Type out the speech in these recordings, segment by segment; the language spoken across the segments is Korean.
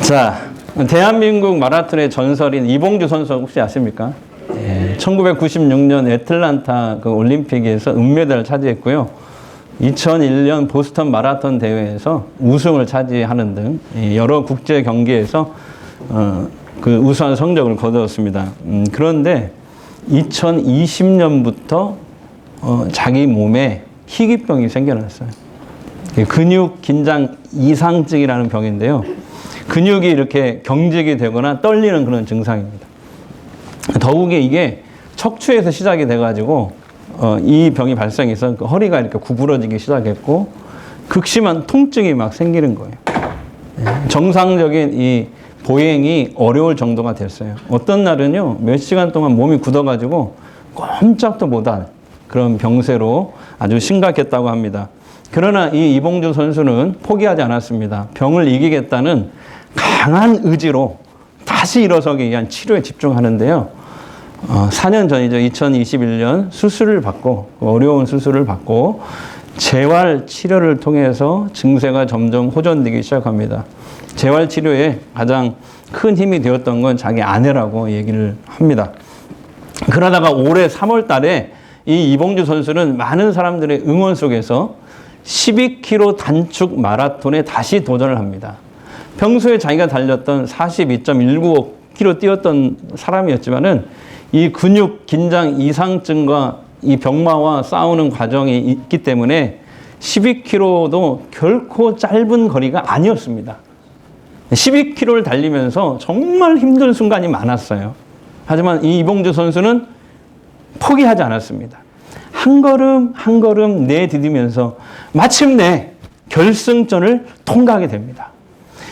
자, 대한민국 마라톤의 전설인 이봉주 선수 혹시 아십니까? 1996년 애틀란타 그 올림픽에서 은메달을 차지했고요. 2001년 보스턴 마라톤 대회에서 우승을 차지하는 등 여러 국제 경기에서 그 우수한 성적을 거두었습니다. 그런데 2020년부터 자기 몸에 희귀병이 생겨났어요. 근육 긴장 이상증이라는 병인데요. 근육이 이렇게 경직이 되거나 떨리는 그런 증상입니다. 더욱이 이게 척추에서 시작이 돼가지고 이 병이 발생해서 그 허리가 이렇게 구부러지기 시작했고 극심한 통증이 막 생기는 거예요. 정상적인 이 보행이 어려울 정도가 됐어요. 어떤 날은요 몇 시간 동안 몸이 굳어가지고 꼼짝도 못할 그런 병세로 아주 심각했다고 합니다. 그러나 이 이봉주 선수는 포기하지 않았습니다. 병을 이기겠다는 강한 의지로 다시 일어서기 위한 치료에 집중하는데요. 4년 전이죠. 2021년 수술을 받고, 어려운 수술을 받고 재활 치료를 통해서 증세가 점점 호전되기 시작합니다. 재활 치료에 가장 큰 힘이 되었던 건 자기 아내라고 얘기를 합니다. 그러다가 올해 3월 달에 이 이봉주 선수는 많은 사람들의 응원 속에서 12km 단축 마라톤에 다시 도전을 합니다. 평소에 자기가 달렸던 42.195km 뛰었던 사람이었지만은 이 근육 긴장 이상증과 이 병마와 싸우는 과정이 있기 때문에 12km도 결코 짧은 거리가 아니었습니다. 12km를 달리면서 정말 힘든 순간이 많았어요. 하지만 이 이봉주 선수는 포기하지 않았습니다. 한 걸음 한 걸음 내디디면서 마침내 결승전을 통과하게 됩니다.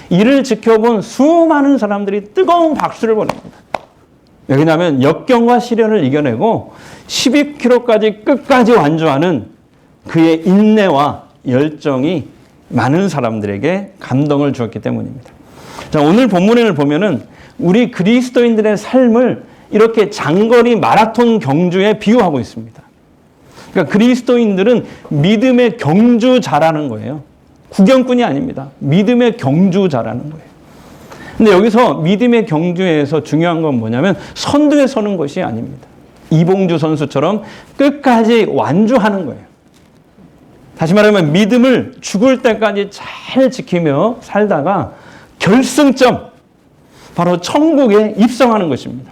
이를 지켜본 수많은 사람들이 뜨거운 박수를 보냅니다. 왜냐하면 역경과 시련을 이겨내고 12km까지 끝까지 완주하는 그의 인내와 열정이 많은 사람들에게 감동을 주었기 때문입니다. 자, 오늘 본문을 보면은 우리 그리스도인들의 삶을 이렇게 장거리 마라톤 경주에 비유하고 있습니다. 그러니까 그리스도인들은 믿음의 경주자라는 거예요. 구경꾼이 아닙니다. 믿음의 경주자라는 거예요. 근데 여기서 믿음의 경주에서 중요한 건 뭐냐면 선두에 서는 것이 아닙니다. 이봉주 선수처럼 끝까지 완주하는 거예요. 다시 말하면 믿음을 죽을 때까지 잘 지키며 살다가 결승점, 바로 천국에 입성하는 것입니다.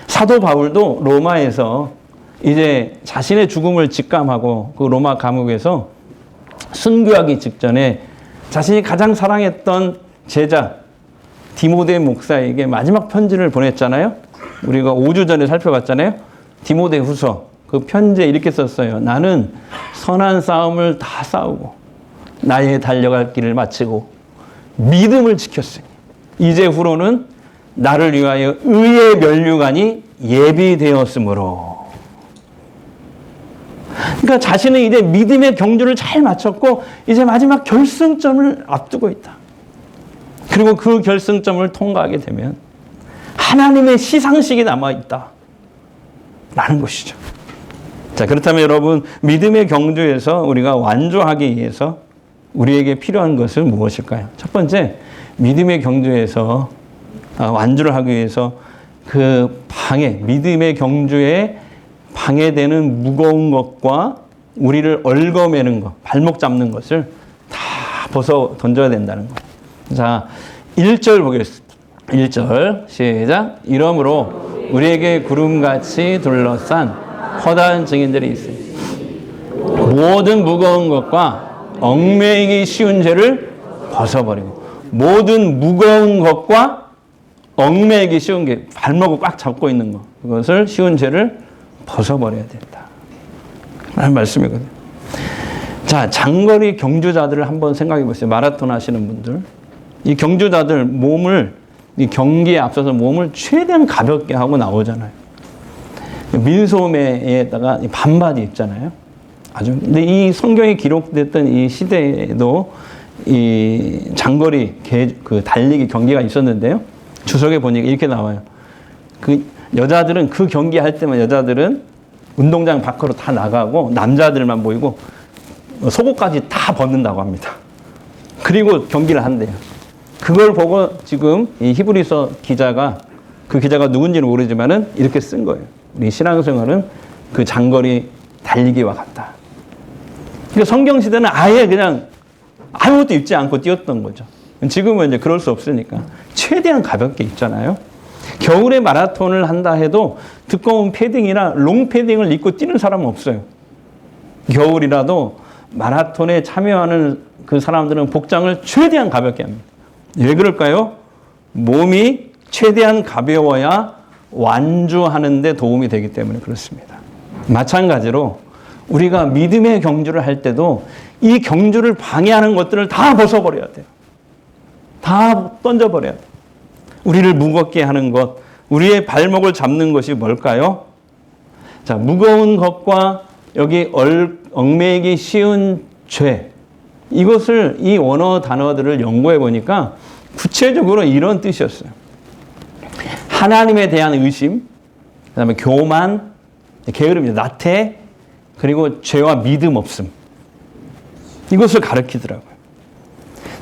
사도 바울도 로마에서 이제 자신의 죽음을 직감하고 그 로마 감옥에서 순교하기 직전에 자신이 가장 사랑했던 제자 디모데 목사에게 마지막 편지를 보냈잖아요. 우리가 5주 전에 살펴봤잖아요. 디모데 후서 그 편지에 이렇게 썼어요. 나는 선한 싸움을 다 싸우고 나의 달려갈 길을 마치고 믿음을 지켰으니 이제후로는 나를 위하여 의의 면류관이 예비되었으므로. 그러니까 자신은 이제 믿음의 경주를 잘 마쳤고 이제 마지막 결승점을 앞두고 있다. 그리고 그 결승점을 통과하게 되면 하나님의 시상식이 남아있다 라는 것이죠. 자, 그렇다면 여러분, 믿음의 경주에서 우리가 완주하기 위해서 우리에게 필요한 것은 무엇일까요? 첫 번째, 믿음의 경주에서 완주를 하기 위해서 그 믿음의 경주에 방해되는 무거운 것과 우리를 얽어매는 것, 발목 잡는 것을 다 벗어 던져야 된다는 거예요. 자, 1절 보겠습니다. 1절 시작. 이러므로 우리에게 구름같이 둘러싼 허다한 증인들이 있으니 모든 무거운 것과 얽매이기 쉬운 죄를 벗어버리고. 모든 무거운 것과 얽매이기 쉬운 게 발목을 꽉 잡고 있는 것, 그것을 쉬운 죄를 벗어버려야 된다 라는 말씀이거든요. 자, 장거리 경주자들을 한번 생각해 보세요. 마라톤 하시는 분들, 이 경주자들 이 경기에 앞서서 몸을 최대한 가볍게 하고 나오잖아요. 민소매에다가 반바지 입잖아요. 근데 이 성경에 기록됐던 이 시대에도 이 장거리 그 달리기 경기가 있었는데요. 주석에 보니까 이렇게 나와요. 그 여자들은 그 경기 할 때만 여자들은 운동장 밖으로 다 나가고 남자들만 보이고 속옷까지 다 벗는다고 합니다. 그리고 경기를 한대요. 그걸 보고 지금 이 히브리서 기자가, 그 기자가 누군지는 모르지만은 이렇게 쓴 거예요. 우리 신앙생활은 그 장거리 달리기와 같다. 그러니까 성경 시대는 아예 그냥 아무것도 입지 않고 뛰었던 거죠. 지금은 이제 그럴 수 없으니까 최대한 가볍게 입잖아요. 겨울에 마라톤을 한다 해도 두꺼운 패딩이나 롱 패딩을 입고 뛰는 사람은 없어요. 겨울이라도 마라톤에 참여하는 그 사람들은 복장을 최대한 가볍게 합니다. 왜 그럴까요? 몸이 최대한 가벼워야 완주하는 데 도움이 되기 때문에 그렇습니다. 마찬가지로 우리가 믿음의 경주를 할 때도 이 경주를 방해하는 것들을 다 벗어버려야 돼요. 다 던져버려야 돼요. 우리를 무겁게 하는 것, 우리의 발목을 잡는 것이 뭘까요? 자, 무거운 것과 여기 얽매이기 쉬운 죄, 이것을 이 원어 단어들을 연구해 보니까 구체적으로 이런 뜻이었어요. 하나님에 대한 의심, 그다음에 교만, 게으름이죠. 나태, 그리고 죄와 믿음 없음. 이것을 가르치더라고요.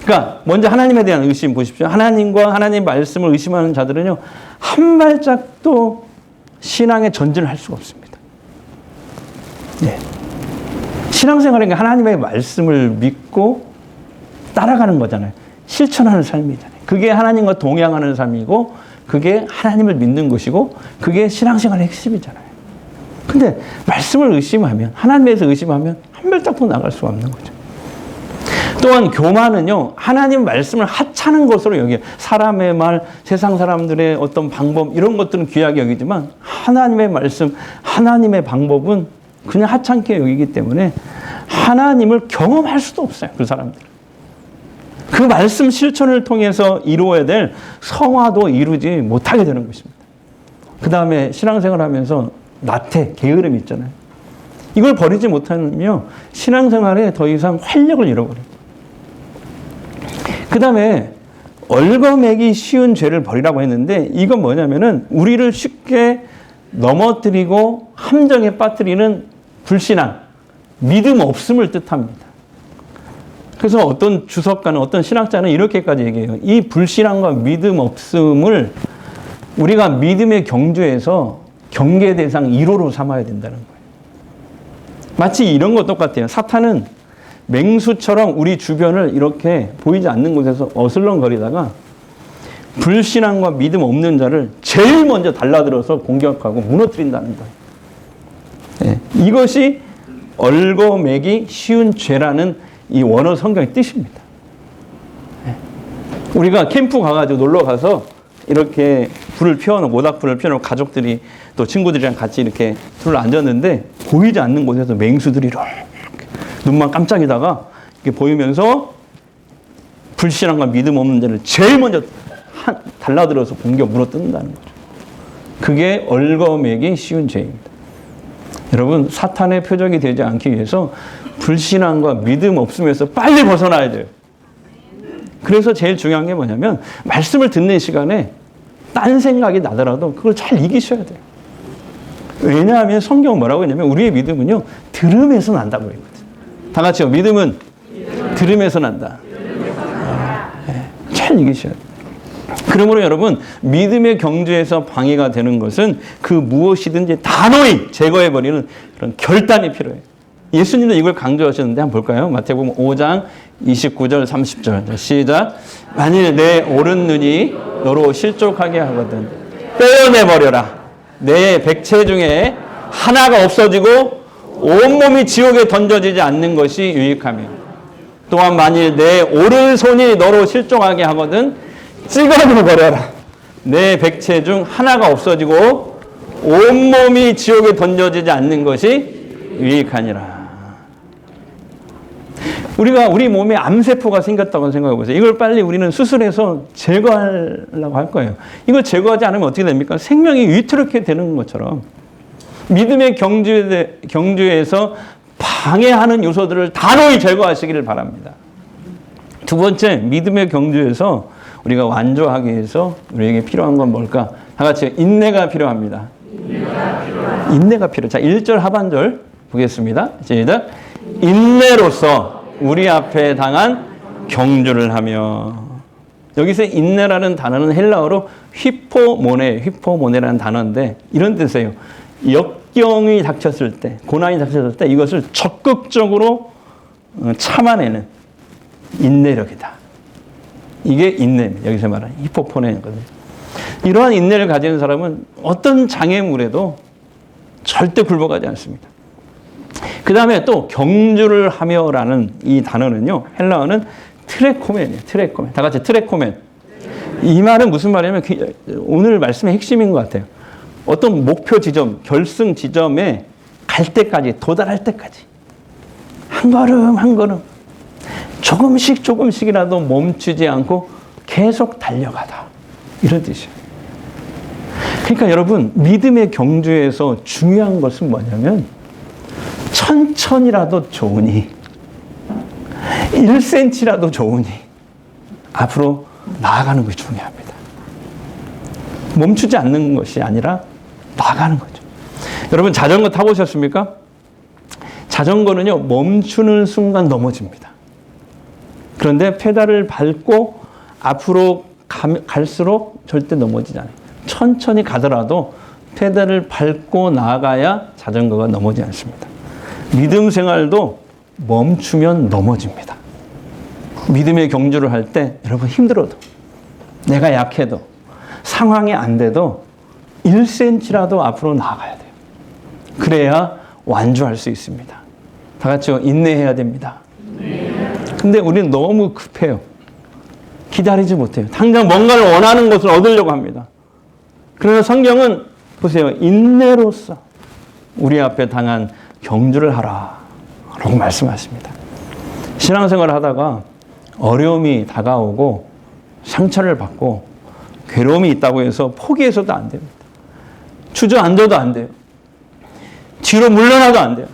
그러니까 먼저 하나님에 대한 의심 보십시오. 하나님과 하나님 말씀을 의심하는 자들은요, 한 발짝도 신앙의 전진을 할 수가 없습니다. 네. 신앙생활은 하나님의 말씀을 믿고 따라가는 거잖아요. 실천하는 삶이잖아요. 그게 하나님과 동행하는 삶이고, 그게 하나님을 믿는 것이고, 그게 신앙생활의 핵심이잖아요. 근데 말씀을 의심하면, 하나님에 대해서 의심하면 한 발짝도 나갈 수가 없는 거죠. 또한 교만은요, 하나님 말씀을 하찮은 것으로 여겨요. 사람의 말, 세상 사람들의 어떤 방법, 이런 것들은 귀하게 여기지만 하나님의 말씀, 하나님의 방법은 그냥 하찮게 여기기 때문에 하나님을 경험할 수도 없어요. 그 사람들. 그 말씀 실천을 통해서 이루어야 될 성화도 이루지 못하게 되는 것입니다. 그 다음에 신앙생활 하면서 나태, 게으름 있잖아요. 이걸 버리지 못하면요, 신앙생활에 더 이상 활력을 잃어버려요. 그 다음에 얽어매기 쉬운 죄를 버리라고 했는데, 이건 뭐냐면은 우리를 쉽게 넘어뜨리고 함정에 빠뜨리는 불신앙, 믿음 없음을 뜻합니다. 그래서 어떤 주석가는, 어떤 신학자는 이렇게까지 얘기해요. 이 불신앙과 믿음 없음을 우리가 믿음의 경주에서 경계 대상 1호로 삼아야 된다는 거예요. 마치 이런 거 똑같아요. 사탄은 맹수처럼 우리 주변을 이렇게 보이지 않는 곳에서 어슬렁거리다가 불신앙과 믿음 없는 자를 제일 먼저 달라들어서 공격하고 무너뜨린다는 거예요. 네, 이것이 얽어매기 쉬운 죄라는 이 원어 성경의 뜻입니다. 네. 우리가 캠프 가가지고 놀러 가서 이렇게 불을 피워놓고, 모닥불을 피워놓고 가족들이 또 친구들이랑 같이 이렇게 둘러 앉았는데 보이지 않는 곳에서 맹수들이 이렇게 눈만 깜짝이다가 이렇게 보이면서 불신앙과 믿음 없는 자를 제일 먼저 달라들어서 공격 물어뜯는다는 거죠. 그게 얽어매기 쉬운 죄입니다. 여러분, 사탄의 표적이 되지 않기 위해서 불신앙과 믿음 없음에서 빨리 벗어나야 돼요. 그래서 제일 중요한 게 뭐냐면, 말씀을 듣는 시간에 딴 생각이 나더라도 그걸 잘 이기셔야 돼요. 왜냐하면 성경은 뭐라고 했냐면, 우리의 믿음은요, 들음에서 난다고 했거든요. 다 같이요. 믿음은 들음에서 난다. 잘 이기셔야 돼요. 그러므로 여러분, 믿음의 경주에서 방해가 되는 것은 그 무엇이든지 단호히 제거해버리는 그런 결단이 필요해요. 예수님도 이걸 강조하셨는데 한번 볼까요? 마태복음 5장 29절 30절 시작. 만일 내 오른 눈이 너로 실족하게 하거든 떼어내버려라. 내 백체 중에 하나가 없어지고 온몸이 지옥에 던져지지 않는 것이 유익하며, 또한 만일 내 오른손이 너로 실족하게 하거든 찍어버려라. 내 백체 중 하나가 없어지고 온몸이 지옥에 던져지지 않는 것이 유익하니라. 우리가 우리 몸에 암세포가 생겼다고 생각해 보세요. 이걸 빨리 우리는 수술해서 제거하려고 할 거예요. 이걸 제거하지 않으면 어떻게 됩니까? 생명이 위태롭게 되는 것처럼 믿음의 경주에서 방해하는 요소들을 단호히 제거하시기를 바랍니다. 두 번째, 믿음의 경주에서 우리가 완주하기 위해서 우리에게 필요한 건 뭘까? 다 같이 인내가 필요합니다. 인내가 필요해요. 자, 1절 하반절 보겠습니다. 시작. 인내로서 우리 앞에 당한 경주를 하며. 여기서 인내라는 단어는 헬라어로 휘포모네라는 단어인데 이런 뜻이에요. 역경이 닥쳤을 때, 고난이 닥쳤을 때 이것을 적극적으로 참아내는 인내력이다. 이게 인내입니다. 여기서 말하는 히포포네거든요. 이러한 인내를 가지는 사람은 어떤 장애물에도 절대 굴복하지 않습니다. 그 다음에 또 경주를 하며라는 이 단어는요. 헬라어는 트레코멘이에요. 트레코멘. 다 같이 트레코멘. 이 말은 무슨 말이냐면 오늘 말씀의 핵심인 것 같아요. 어떤 목표 지점, 결승 지점에 갈 때까지, 도달할 때까지 한 걸음 한 걸음 조금씩이라도 멈추지 않고 계속 달려가다. 이런 뜻이에요. 그러니까 여러분, 믿음의 경주에서 중요한 것은 뭐냐면 천천히라도 좋으니 1cm라도 좋으니 앞으로 나아가는 것이 중요합니다. 멈추지 않는 것이 아니라 나아가는 거죠. 여러분, 자전거 타보셨습니까? 자전거는요, 멈추는 순간 넘어집니다. 그런데 페달을 밟고 앞으로 갈수록 절대 넘어지지 않아요. 천천히 가더라도 페달을 밟고 나아가야 자전거가 넘어지지 않습니다. 믿음 생활도 멈추면 넘어집니다. 믿음의 경주를 할 때 여러분 힘들어도, 내가 약해도, 상황이 안 돼도 1cm라도 앞으로 나아가야 돼요. 그래야 완주할 수 있습니다. 다 같이 인내해야 됩니다. 근데 우리는 너무 급해요. 기다리지 못해요. 당장 뭔가를 원하는 것을 얻으려고 합니다. 그러나 성경은 보세요. 인내로서 우리 앞에 당한 경주를 하라 라고 말씀하십니다. 신앙생활을 하다가 어려움이 다가오고 상처를 받고 괴로움이 있다고 해서 포기해서도 안 됩니다. 주저앉아도 안 돼요. 뒤로 물러나도 안 돼요.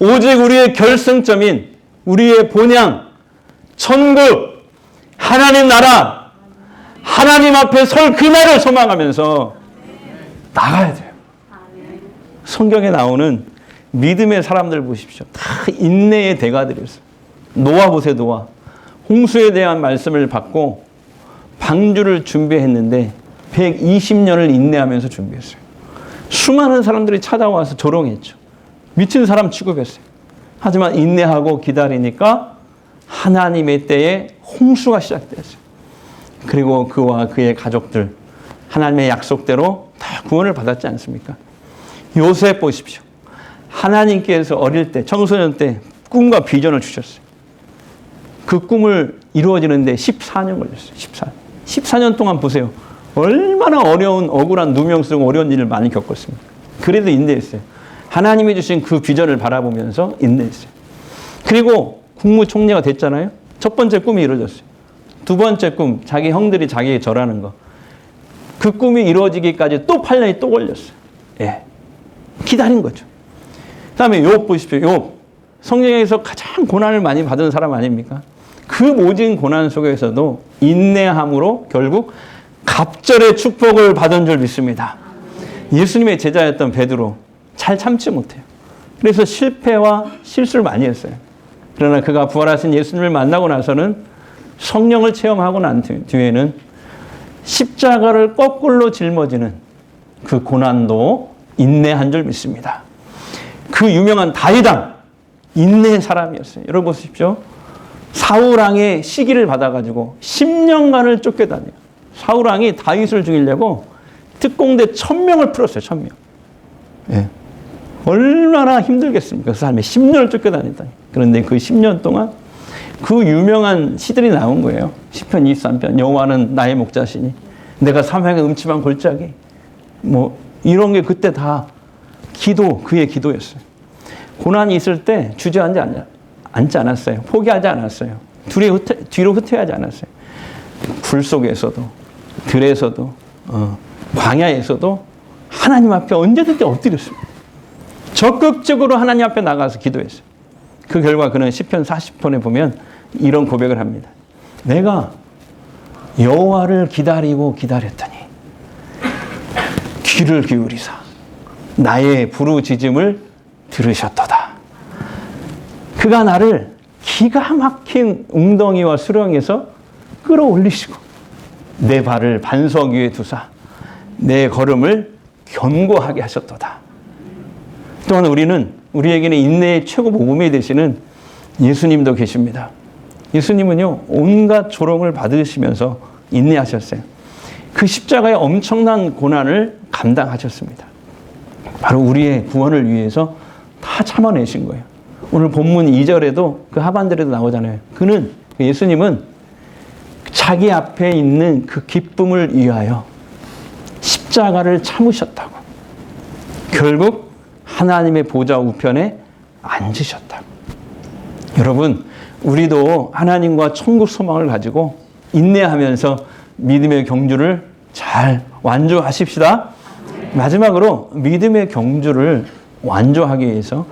오직 우리의 결승점인 우리의 본향, 천국, 하나님 나라, 하나님 앞에 설 그날을 소망하면서 나가야 돼요. 성경에 나오는 믿음의 사람들 보십시오. 다 인내의 대가들이었어요. 노아 보세요, 노아. 홍수에 대한 말씀을 받고 방주를 준비했는데 120년을 인내하면서 준비했어요. 수많은 사람들이 찾아와서 조롱했죠. 미친 사람 취급했어요. 하지만 인내하고 기다리니까 하나님의 때에 홍수가 시작됐어요. 그리고 그와 그의 가족들 하나님의 약속대로 다 구원을 받았지 않습니까? 요셉 보십시오. 하나님께서 어릴 때, 청소년 때 꿈과 비전을 주셨어요. 그 꿈을 이루어지는데 14년 걸렸어요. 14년 동안 보세요. 얼마나 어려운, 억울한, 누명스러운 어려운 일을 많이 겪었습니다. 그래도 인내했어요. 하나님이 주신 그 비전을 바라보면서 인내했어요. 그리고 국무총리가 됐잖아요. 첫 번째 꿈이 이루어졌어요. 두 번째 꿈, 자기 형들이 자기에게 절하는 거. 그 꿈이 이루어지기까지 또 8년이 또 걸렸어요. 예. 기다린 거죠. 그 다음에 욥 보십시오. 욥. 성경에서 가장 고난을 많이 받은 사람 아닙니까? 그 모진 고난 속에서도 인내함으로 결국 갑절의 축복을 받은 줄 믿습니다. 예수님의 제자였던 베드로 잘 참지 못해요. 그래서 실패와 실수를 많이 했어요. 그러나 그가 부활하신 예수님을 만나고 나서는 성령을 체험하고 난 뒤에는 십자가를 거꾸로 짊어지는 그 고난도 인내한 줄 믿습니다. 그 유명한 다윗왕 인내의 사람이었어요. 여러분 보십시오. 사울왕의 시기를 받아가지고 10년간을 쫓겨다녀요. 사울왕이 다윗을 죽이려고 특공대 1000명을 풀었어요. 1000명. 예. 얼마나 힘들겠습니까? 그 사람이 10년을 쫓겨다녔다니. 그런데 그 10년 동안 그 유명한 시들이 나온 거예요. 시편 23편. 여호와는 나의 목자시니 내가 사망의 음침한 골짜기. 뭐 이런 게 그때 다 그의 기도였어요. 고난이 있을 때 주저앉지 않았어요. 포기하지 않았어요. 뒤로 후퇴하지 않았어요. 불 속에서도, 들에서도, 광야에서도 하나님 앞에 언제든지 엎드렸습니다. 적극적으로 하나님 앞에 나가서 기도했어요. 그 결과 그는 시편 40편에 보면 이런 고백을 합니다. 내가 여호와를 기다리고 기다렸더니 귀를 기울이사 나의 부르짖음을 들으셨도다. 그가 나를 기가 막힌 웅덩이와 수렁에서 끌어올리시고 내 발을 반석 위에 두사 내 걸음을 견고하게 하셨도다. 또한 우리에게는 인내의 최고 모범이 되시는 예수님도 계십니다. 예수님은요, 온갖 조롱을 받으시면서 인내하셨어요. 그 십자가의 엄청난 고난을 감당하셨습니다. 바로 우리의 구원을 위해서 다 참아내신 거예요. 오늘 본문 2절에도 그 하반절에도 나오잖아요. 예수님은 자기 앞에 있는 그 기쁨을 위하여 십자가를 참으셨다고. 결국 하나님의 보좌 우편에 앉으셨다고. 여러분, 우리도 하나님과 천국 소망을 가지고 인내하면서 믿음의 경주를 잘 완주하십시다. 마지막으로 믿음의 경주를 완주하기 위해서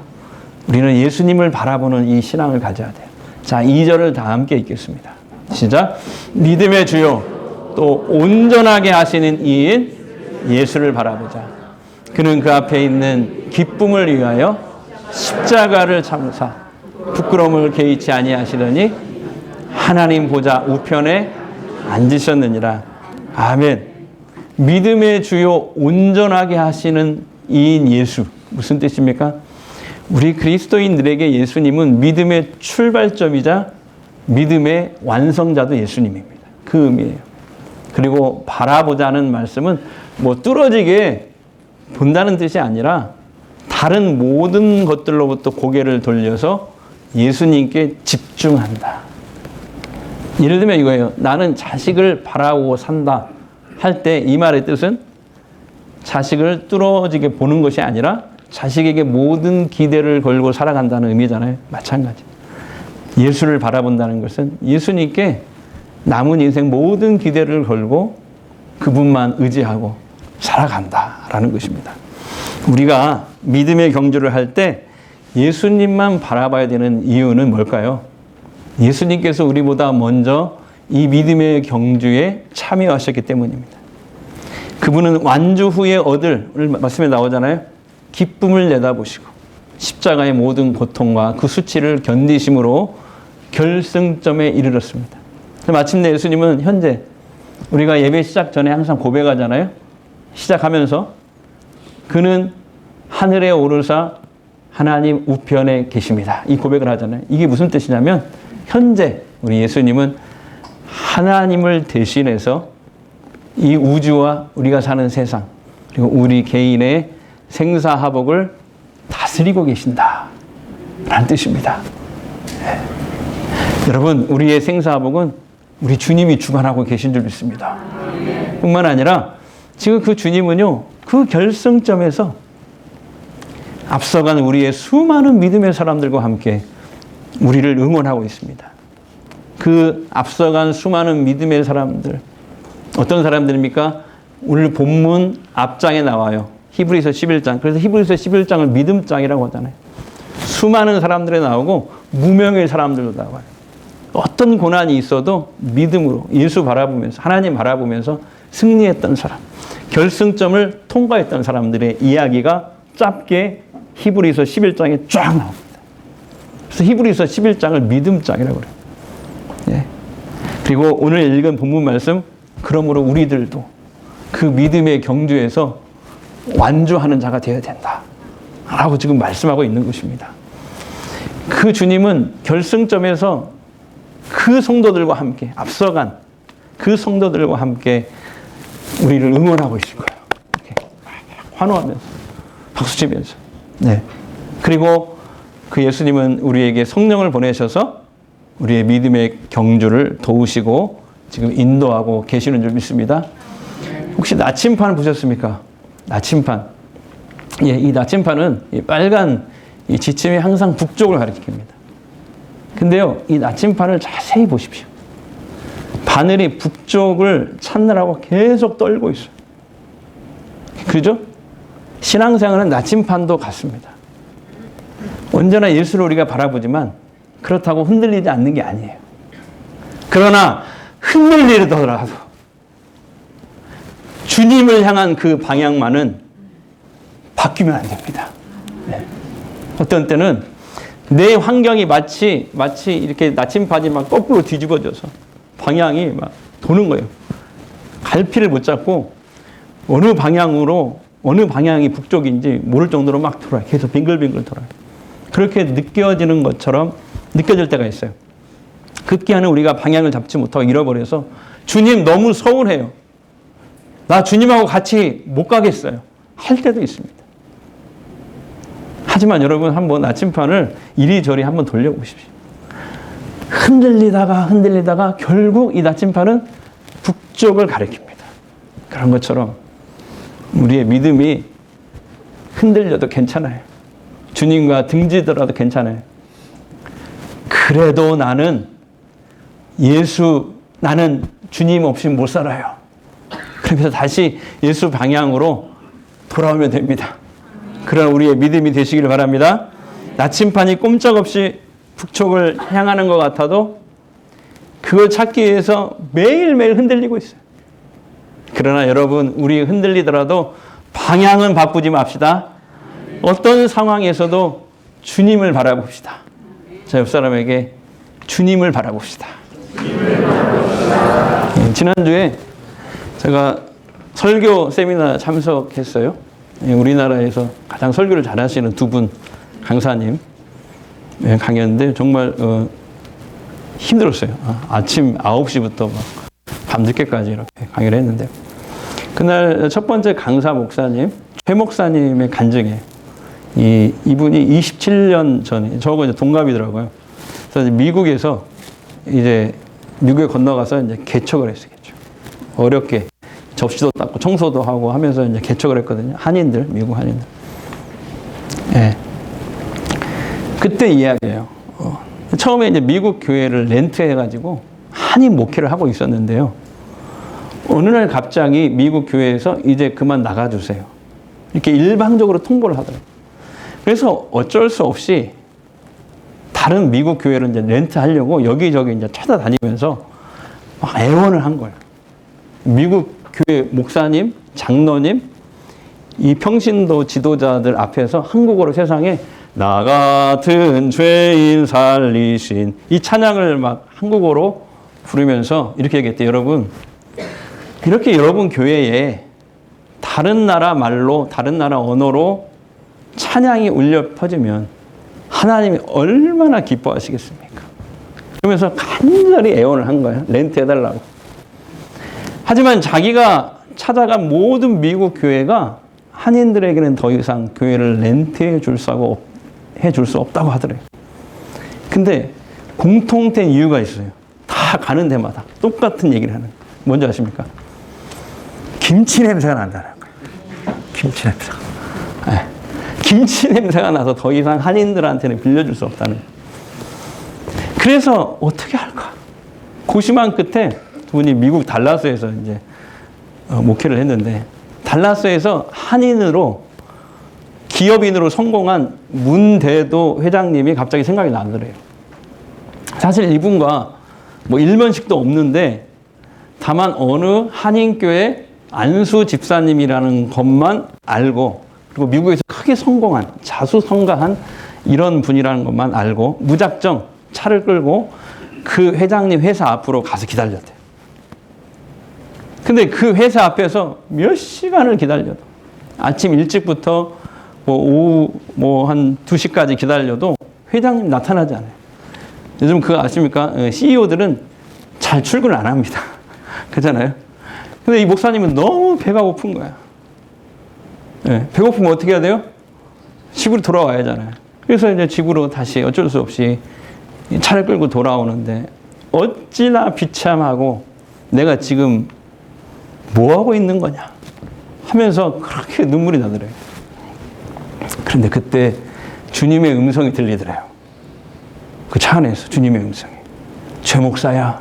우리는 예수님을 바라보는 이 신앙을 가져야 돼요. 자, 2절을 다 함께 읽겠습니다. 시작. 믿음의 주요 또 온전하게 하시는 이인 예수를 바라보자. 그는 그 앞에 있는 기쁨을 위하여 십자가를 참으사 부끄러움을 개의치 아니하시더니 하나님 보좌 우편에 앉으셨느니라. 아멘. 믿음의 주요 온전하게 하시는 이인 예수. 무슨 뜻입니까? 우리 그리스도인들에게 예수님은 믿음의 출발점이자 믿음의 완성자도 예수님입니다. 그 의미예요. 그리고 바라보자는 말씀은 뚫어지게 본다는 뜻이 아니라 다른 모든 것들로부터 고개를 돌려서 예수님께 집중한다. 예를 들면 이거예요. 나는 자식을 바라보고 산다 할 때 이 말의 뜻은 자식을 뚫어지게 보는 것이 아니라 자식에게 모든 기대를 걸고 살아간다는 의미잖아요. 마찬가지. 예수를 바라본다는 것은 예수님께 남은 인생 모든 기대를 걸고 그분만 의지하고 살아간다라는 것입니다. 우리가 믿음의 경주를 할 때 예수님만 바라봐야 되는 이유는 뭘까요? 예수님께서 우리보다 먼저 이 믿음의 경주에 참여하셨기 때문입니다. 그분은 완주 후에 얻을, 오늘 말씀에 나오잖아요. 기쁨을 내다보시고 십자가의 모든 고통과 그 수치를 견디심으로 결승점에 이르렀습니다. 마침내 예수님은 현재 우리가 예배 시작 전에 항상 고백하잖아요. 시작하면서 그는 하늘에 오르사 하나님 우편에 계십니다. 이 고백을 하잖아요. 이게 무슨 뜻이냐면 현재 우리 예수님은 하나님을 대신해서 이 우주와 우리가 사는 세상 그리고 우리 개인의 생사화복을 다스리고 계신다 라는 뜻입니다. 네. 여러분, 우리의 생사화복은 우리 주님이 주관하고 계신 줄 믿습니다. 뿐만 아니라 지금 그 주님은요, 그 결승점에서 앞서간 우리의 수많은 믿음의 사람들과 함께 우리를 응원하고 있습니다. 그 앞서간 수많은 믿음의 사람들, 어떤 사람들입니까? 오늘 본문 앞장에 나와요. 히브리서 11장. 그래서 히브리서 11장을 믿음장이라고 하잖아요. 수많은 사람들이 나오고 무명의 사람들도 나와요. 어떤 고난이 있어도 믿음으로 예수 바라보면서 하나님 바라보면서 승리했던 사람, 결승점을 통과했던 사람들의 이야기가 짧게 히브리서 11장에 쫙 나옵니다. 그래서 히브리서 11장을 믿음장이라고 그래요. 예. 그리고 오늘 읽은 본문 말씀, 그러므로 우리들도 그 믿음의 경주에서 완주하는 자가 되어야 된다 라고 지금 말씀하고 있는 것입니다. 그 주님은 결승점에서 그 성도들과 함께 앞서간 그 성도들과 함께 우리를 응원하고 있을 거예요. 이렇게 환호하면서 박수치면서. 네. 그리고 그 예수님은 우리에게 성령을 보내셔서 우리의 믿음의 경주를 도우시고 지금 인도하고 계시는 줄 믿습니다. 혹시 나침판 보셨습니까? 나침판. 예, 이 나침판은 이 빨간 이 지침이 항상 북쪽을 가리킵니다. 근데요, 이 나침판을 자세히 보십시오. 바늘이 북쪽을 찾느라고 계속 떨고 있어요. 그죠? 신앙생활은 나침판도 같습니다. 언제나 예수를 우리가 바라보지만 그렇다고 흔들리지 않는 게 아니에요. 그러나 흔들리더라도 주님을 향한 그 방향만은 바뀌면 안 됩니다. 네. 어떤 때는 내 환경이 마치 이렇게 나침반이 막 거꾸로 뒤집어져서 방향이 막 도는 거예요. 갈피를 못 잡고 어느 방향이 북쪽인지 모를 정도로 막 돌아요. 계속 빙글빙글 돌아요. 그렇게 느껴지는 것처럼 느껴질 때가 있어요. 급기야는 우리가 방향을 잡지 못하고 잃어버려서 주님 너무 서운해요. 나 주님하고 같이 못 가겠어요. 할 때도 있습니다. 하지만 여러분 한번 나침판을 이리저리 한번 돌려보십시오. 흔들리다가 결국 이 나침판은 북쪽을 가리킵니다. 그런 것처럼 우리의 믿음이 흔들려도 괜찮아요. 주님과 등지더라도 괜찮아요. 그래도 나는 주님 없이 못 살아요. 그러면서 다시 예수 방향으로 돌아오면 됩니다. 그런 우리의 믿음이 되시길 바랍니다. 나침판이 꼼짝없이 북쪽을 향하는 것 같아도 그걸 찾기 위해서 매일매일 흔들리고 있어요. 그러나 여러분, 우리 흔들리더라도 방향은 바꾸지 맙시다. 어떤 상황에서도 주님을 바라봅시다. 자, 옆 사람에게 주님을 바라봅시다. 지난주에 제가 설교 세미나 참석했어요. 우리나라에서 가장 설교를 잘하시는 두 분 강사님 강의였는데 정말 힘들었어요. 아침 9시부터 밤늦게까지 이렇게 강의를 했는데 그날 첫 번째 강사 목사님 최 목사님의 간증에 이분이 27년 전에 저하고 이제 동갑이더라고요. 그래서 미국에서 미국에 건너가서 이제 개척을 했어요. 어렵게 접시도 닦고 청소도 하고 하면서 이제 개척을 했거든요. 미국 한인들. 예. 그때 이야기예요. 처음에 이제 미국 교회를 렌트해가지고 한인 목회를 하고 있었는데요. 어느 날 갑자기 미국 교회에서 이제 그만 나가주세요. 이렇게 일방적으로 통보를 하더라고요. 그래서 어쩔 수 없이 다른 미국 교회를 이제 렌트하려고 여기저기 이제 찾아다니면서 막 애원을 한 거예요. 미국 교회 목사님, 장로님, 이 평신도 지도자들 앞에서 한국어로 세상에 나 같은 죄인 살리신 이 찬양을 막 한국어로 부르면서 이렇게 얘기했대요. 여러분, 이렇게 여러분 교회에 다른 나라 말로, 다른 나라 언어로 찬양이 울려 퍼지면 하나님이 얼마나 기뻐하시겠습니까? 그러면서 간절히 애원을 한 거예요. 렌트해달라고. 하지만 자기가 찾아간 모든 미국 교회가 한인들에게는 더 이상 교회를 렌트해 줄 수 없다고 하더래요. 근데 공통된 이유가 있어요. 다 가는 데마다 똑같은 얘기를 하는 거예요. 뭔지 아십니까? 김치 냄새가 난다는 거예요. 김치 냄새가. 네. 김치 냄새가 나서 더 이상 한인들한테는 빌려줄 수 없다는 거예요. 그래서 어떻게 할까? 고심한 끝에 두 분이 미국 달라스에서 이제 목회를 했는데 달라스에서 한인으로 기업인으로 성공한 문대도 회장님이 갑자기 생각이 나더래요. 사실 이분과 뭐 일면식도 없는데 다만 어느 한인교회 안수 집사님이라는 것만 알고 그리고 미국에서 크게 성공한 자수성가한 이런 분이라는 것만 알고 무작정 차를 끌고 그 회장님 회사 앞으로 가서 기다렸대요. 근데 그 회사 앞에서 몇 시간을 기다려도 아침 일찍부터 오후 한 2시까지 기다려도 회장님 나타나지 않아요. 요즘 그거 아십니까? CEO들은 잘 출근을 안 합니다. 그렇잖아요? 근데 이 목사님은 너무 배가 고픈 거야. 네, 배고프면 어떻게 해야 돼요? 집으로 돌아와야 하잖아요. 그래서 이제 집으로 다시 어쩔 수 없이 차를 끌고 돌아오는데 어찌나 비참하고 내가 지금 뭐하고 있는 거냐 하면서 그렇게 눈물이 나더래요. 그런데 그때 주님의 음성이 들리더래요. 그 차 안에서 주님의 음성이. 최 목사야,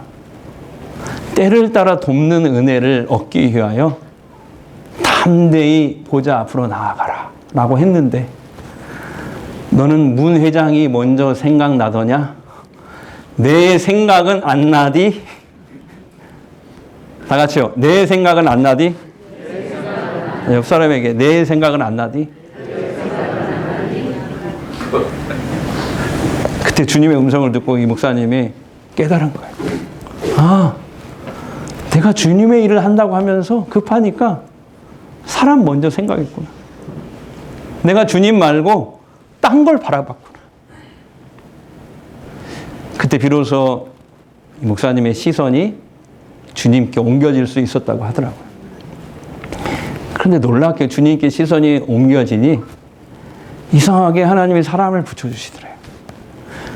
때를 따라 돕는 은혜를 얻기 위하여 담대히 보좌 앞으로 나아가라 라고 했는데 너는 문 회장이 먼저 생각나더냐? 내 생각은 안 나디? 다 같이요. 내 생각은 안 나디? 옆 사람에게 내 생각은 안 나디? 그때 주님의 음성을 듣고 이 목사님이 깨달은 거예요. 아, 내가 내가 주님의 일을 한다고 하면서 급하니까 사람 먼저 생각했구나. 내가 주님 말고 딴 걸 바라봤구나. 그때 비로소 목사님의 시선이 주님께 옮겨질 수 있었다고 하더라고요. 그런데 놀랍게 주님께 시선이 옮겨지니 이상하게 하나님이 사람을 붙여주시더래요.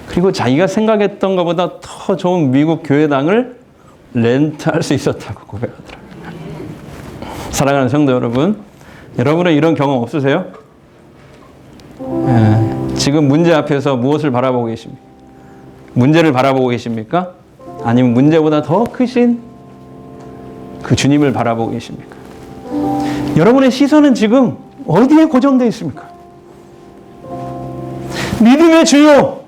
그리고 자기가 생각했던 것보다 더 좋은 미국 교회당을 렌트할 수 있었다고 고백하더라고요. 사랑하는 성도 여러분, 여러분은 이런 경험 없으세요? 지금 문제 앞에서 무엇을 바라보고 계십니까? 문제를 바라보고 계십니까? 아니면 문제보다 더 크신 그 주님을 바라보고 계십니까? 여러분의 시선은 지금 어디에 고정되어 있습니까? 믿음의 주요,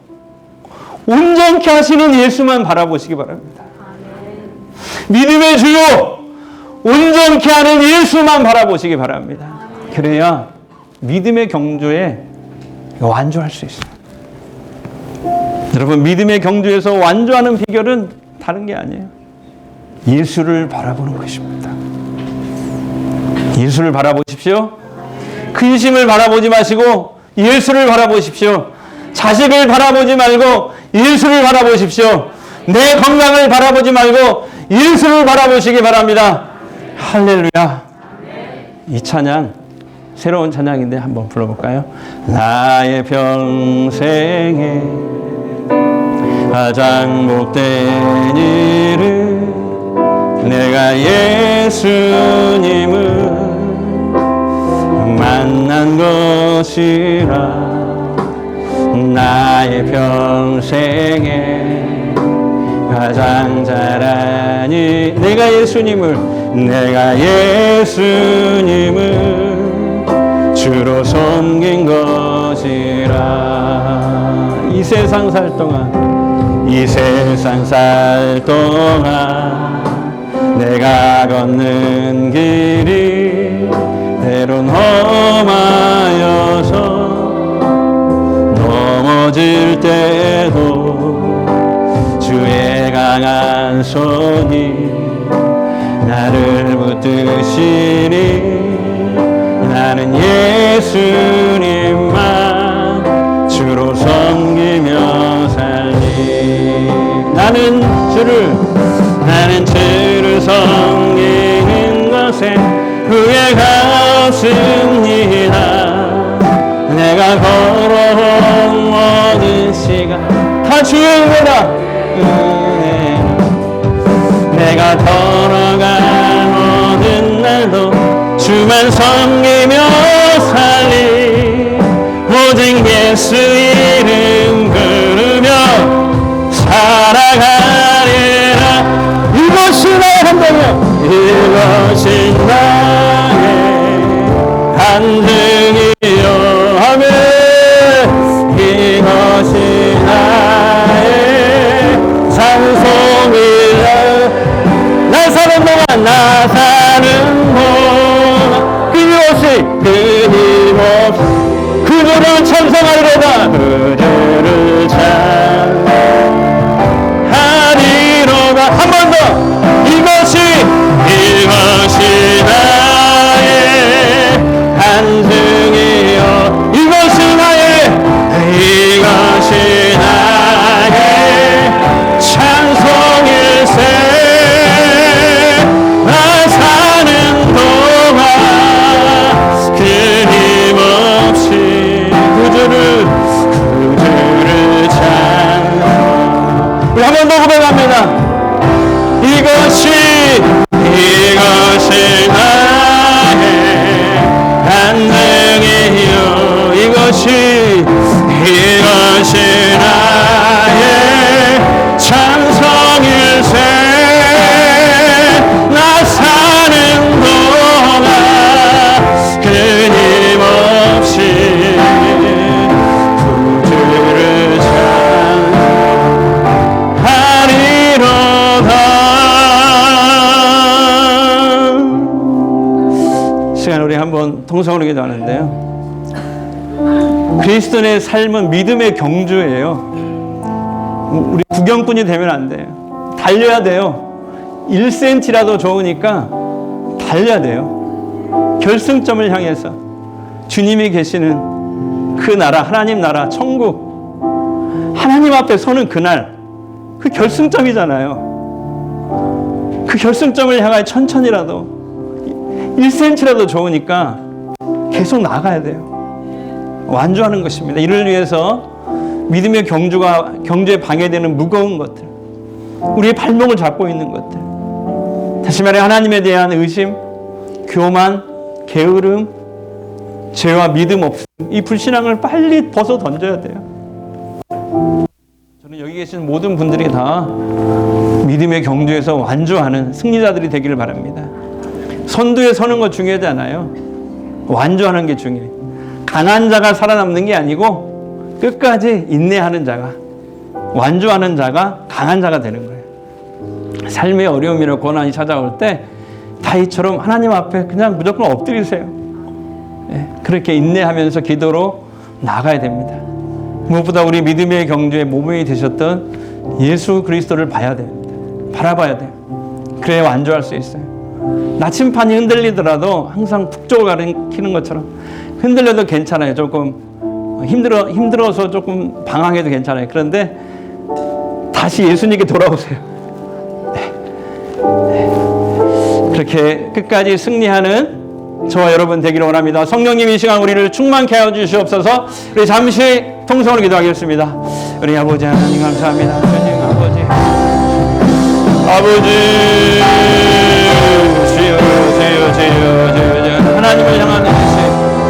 온전케 하시는 예수만 바라보시기 바랍니다. 믿음의 주요, 온전케 하는 예수만 바라보시기 바랍니다. 그래야 믿음의 경주에 완주할 수 있어요. 여러분, 믿음의 경주에서 완주하는 비결은 다른 게 아니에요. 예수를 바라보는 것입니다. 예수를 바라보십시오. 근심을 바라보지 마시고 예수를 바라보십시오. 자식을 바라보지 말고 예수를 바라보십시오. 내 건강을 바라보지 말고 예수를 바라보시기 바랍니다. 할렐루야. 이 찬양 새로운 찬양인데 한번 불러볼까요? 나의 평생에 가장 복된 일은 내가 예수님을 만난 것이라. 나의 평생에 가장 잘하니 내가 예수님을 주로 섬긴 것이라. 이 세상 살 동안 내가 걷는 길이 때론 험하여서 넘어질 때도 주의 강한 손이 나를 붙드시니 나는 예수님만 주로 섬기며 살리. 나는 주를 섬기는 것에 후회가 없습니다. 내가 걸어온 모든 시간 다 주의 은혜다. 내가 걸어간 모든 날도 주만 섬기며 살리. 오직 예수 이름 부르며 살아가리라. 이것이 나의 한정이야. 이것이 나의 한증이요. 아멘. 이것이 나의 찬송이라. 나 사는 동안 끊임없이 그주를 찬송하리로다. 그주를 찬송하리로다. 한 번 더. 이것이 나의 한증이요. 이것이 나의 찬송일세. 나 사는 동안 끊임없이 그주를 찬송. 우리 한 번 더 고백합니다. 이것이 나의 간증이요. 이것이 나의 찬송일세. 나 사는 동안 끊임없이 구주를 찬송하리로다. 시간 우리 한번 통성으로 기도하는데요. 그리스도인의 삶은 믿음의 경주예요. 우리 구경꾼이 되면 안 돼요. 달려야 돼요. 1cm라도 좋으니까 달려야 돼요. 결승점을 향해서 주님이 계시는 그 나라, 하나님 나라, 천국, 하나님 앞에 서는 그날, 그 결승점이잖아요. 그 결승점을 향하여 천천히라도 1cm라도 좋으니까 계속 나가야 돼요. 완주하는 것입니다. 이를 위해서 믿음의 경주에 방해되는 무거운 것들, 우리의 발목을 잡고 있는 것들, 다시 말해 하나님에 대한 의심, 교만, 게으름, 죄와 믿음 없음, 이 불신앙을 빨리 벗어 던져야 돼요. 저는 여기 계신 모든 분들이 다 믿음의 경주에서 완주하는 승리자들이 되기를 바랍니다. 선두에 서는 것 중요하지 않아요. 완주하는 게 중요해요. 강한 자가 살아남는 게 아니고 끝까지 인내하는 자가, 완주하는 자가 강한 자가 되는 거예요. 삶의 어려움이나 고난이 찾아올 때 다윗처럼 하나님 앞에 그냥 무조건 엎드리세요. 그렇게 인내하면서 기도로 나가야 됩니다. 무엇보다 우리 믿음의 경주에 모범이 되셨던 예수 그리스도를 봐야 됩니다. 바라봐야 돼요. 그래야 완주할 수 있어요. 나침판이 흔들리더라도 항상 북쪽을 가리키는 것처럼 흔들려도 괜찮아요. 조금 힘들어서 조금 방황해도 괜찮아요. 그런데 다시 예수님께 돌아오세요. 그렇게 끝까지 승리하는 저와 여러분 되기를 원합니다. 성령님 이 시간 우리를 충만케 하여 주시옵소서. 우리 잠시 통성으로 기도하겠습니다. 우리 아버지 하나님 감사합니다. 하나님 아버지 주여 하나님을 향한 의식,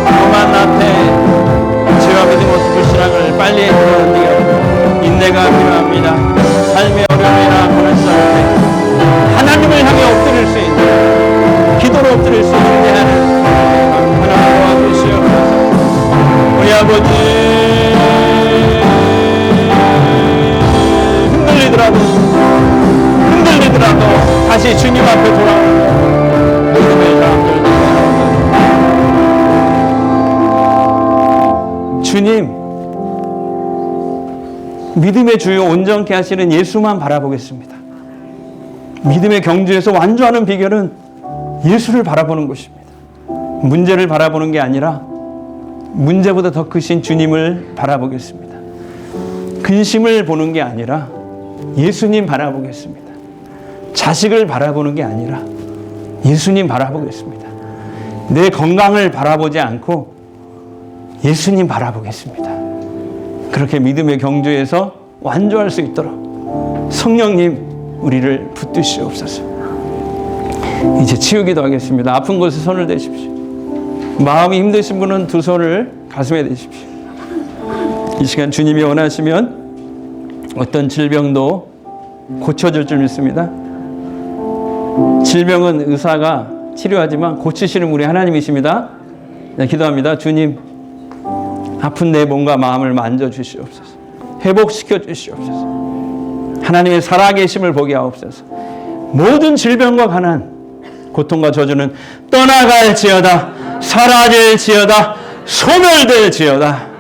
교만, 나태, 죄와 믿음 없는 불신앙을 빨리 끊어내게 하고 인내가 필요합니다. 삶의 어려움이나 고난 가운데 하나님을 향해 엎드릴 수 있는, 기도로 엎드릴 수 있는 하나님 도와주시옵소서. 우리 아버지 흔들리더라도 다시 주님 앞에 돌아오는 믿음의 사람들 주님, 믿음의 주요 온전케 하시는 예수만 바라보겠습니다. 믿음의 경주에서 완주하는 비결은 예수를 바라보는 것입니다. 문제를 바라보는 게 아니라 문제보다 더 크신 주님을 바라보겠습니다. 근심을 보는 게 아니라 예수님 바라보겠습니다. 자식을 바라보는 게 아니라 예수님 바라보겠습니다. 내 건강을 바라보지 않고 예수님 바라보겠습니다. 그렇게 믿음의 경주에서 완주할 수 있도록 성령님 우리를 붙드시옵소서. 이제 치유기도 하겠습니다. 아픈 곳에 손을 대십시오. 마음이 힘드신 분은 두 손을 가슴에 대십시오. 이 시간 주님이 원하시면 어떤 질병도 고쳐질 줄 믿습니다. 질병은 의사가 치료하지만 고치시는 우리 하나님이십니다. 네, 기도합니다. 주님, 아픈 내 몸과 마음을 만져주시옵소서. 회복시켜 주시옵소서. 하나님의 살아계심을 보게 하옵소서. 모든 질병과 가난, 고통과 저주는 떠나갈지어다, 사라질지어다, 소멸될지어다.